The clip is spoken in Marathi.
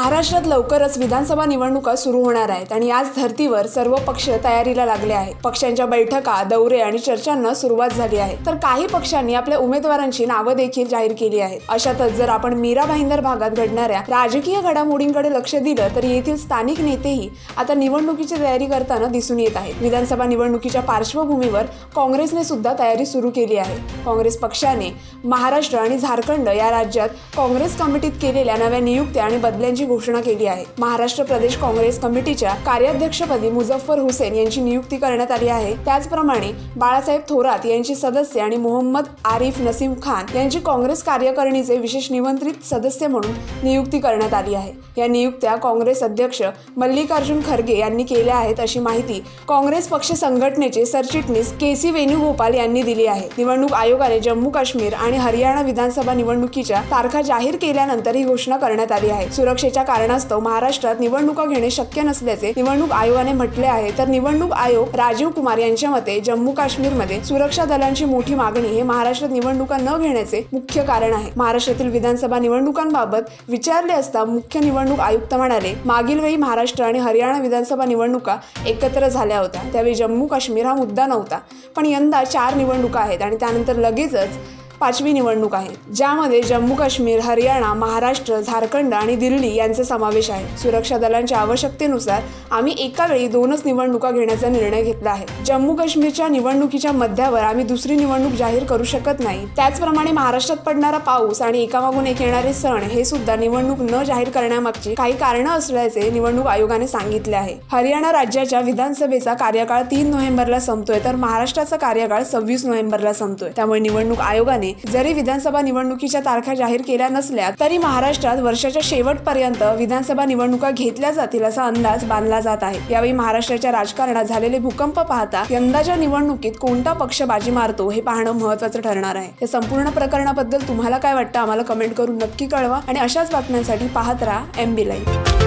महाराष्ट्रात लवकरच विधानसभा निवडणुका सुरू होणार आहेत आणि याच धर्तीवर सर्व पक्ष तयारीला लागले आहेत। पक्षांच्या बैठका, दौरे आणि चर्चांना सुरुवात झाली आहे। तर काही पक्षांनी आपल्या उमेदवारांची नावे देखील जाहीर केली आहेत। अशातच जर आपण मीरा भाईंदर भागात घडणाऱ्या राजकीय घडामोडींकडे लक्ष दिलं तर येथील स्थानिक नेतेही आता निवडणुकीची तयारी करताना दिसून येत आहेत। विधानसभा निवडणुकीच्या पार्श्वभूमीवर काँग्रेसने सुद्धा तयारी सुरू केली आहे। काँग्रेस पक्षाने महाराष्ट्र आणि झारखंड या राज्यात काँग्रेस कमिटीत केलेल्या नव्या नियुक्त्या आणि बदल्यांची घोषणा केली आहे। महाराष्ट्र प्रदेश काँग्रेस कमिटीच्या कार्याध्यक्षपदी मुझफ्फर हुसेन यांची नियुक्ती करण्यात आली आहे। त्याचप्रमाणे बाळासाहेब थोरात यांची सदस्य आणि मोहम्मद आरिफ नसीम खान यांची काँग्रेस कार्यकारिणीचे विशेष निमंत्रित सदस्य म्हणून नियुक्ती करण्यात आली आहे। या नियुक्त्या काँग्रेस अध्यक्ष मल्लिकार्जुन खरगे यांनी केल्या आहेत अशी माहिती काँग्रेस पक्ष संघटनेचे सरचिटणीस के.सी. वेणुगोपाल यांनी दिली आहे। निवडणूक आयोगाने जम्मू काश्मीर आणि हरियाणा विधानसभा निवडणुकीच्या तारखा जाहीर केल्यानंतर ही घोषणा करण्यात आली आहे। सुरक्षेच्या कारणास्तव महाराष्ट्रात निवडणुका घेणे शक्य नसल्याचे निवडणूक आयोगाने म्हटले आहे। तर निवडणूक आयोग राजीव कुमार यांच्या मते जम्मू काश्मीरमध्ये सुरक्षा दलांची मोठी मागणी हे महाराष्ट्रात निवडणुका न घेण्याचे मुख्य कारण आहे। महाराष्ट्रातील विधानसभा निवडणुकांबाबत विचारले असता मुख्य निवडणूक आयुक्त म्हणाले, मागील वेळी महाराष्ट्र आणि हरियाणा विधानसभा निवडणुका एकत्र झाल्या होत्या, त्यावेळी जम्मू काश्मीर हा मुद्दा नव्हता, पण यंदा 4 निवडणुका आहेत आणि त्यानंतर लगेचच 5वी निवडणूक आहे, ज्यामध्ये जम्मू काश्मीर, हरियाणा, महाराष्ट्र, झारखंड आणि दिल्ली यांचा समावेश आहे। सुरक्षा दलांच्या आवश्यकतेनुसार आम्ही एका वेळी 2च निवडणुका घेण्याचा निर्णय घेतला आहे। जम्मू काश्मीरच्या निवडणुकीच्या मध्यावर आम्ही दुसरी निवडणूक जाहीर करू शकत नाही। त्याचप्रमाणे महाराष्ट्रात पडणारा पाऊस आणि एकामागून एक येणारे सण हे सुद्धा निवडणूक न जाहीर करण्यामागची काही कारणं असल्याचे निवडणूक आयोगाने सांगितले आहे। हरियाणा राज्याच्या विधानसभेचा कार्यकाळ 3 नोव्हेंबरला संपतोय, तर महाराष्ट्राचा कार्यकाळ 26 नोव्हेंबरला संपतोय। त्यामुळे निवडणूक आयोगाने जरी विधानसभा निवडणुकीच्या तारखा जाहीर केल्या नसल्या तरी महाराष्ट्रात वर्षाच्या शेवटपर्यंत विधानसभा निवडणुका घेतल्या जातील असा अंदाज बांधला जात आहे। यावेळी महाराष्ट्राच्या राजकारणात झालेले भूकंप पाहता यंदाच्या निवडणुकीत कोणता पक्ष बाजी मारतो हे पाहणं महत्त्वाचं ठरणार आहे। या संपूर्ण प्रकरणाबद्दल तुम्हाला काय वाटतं आम्हाला कमेंट करून नक्की कळवा आणि अशाच बातम्यांसाठी पाहत राहा MB लाईव्ह।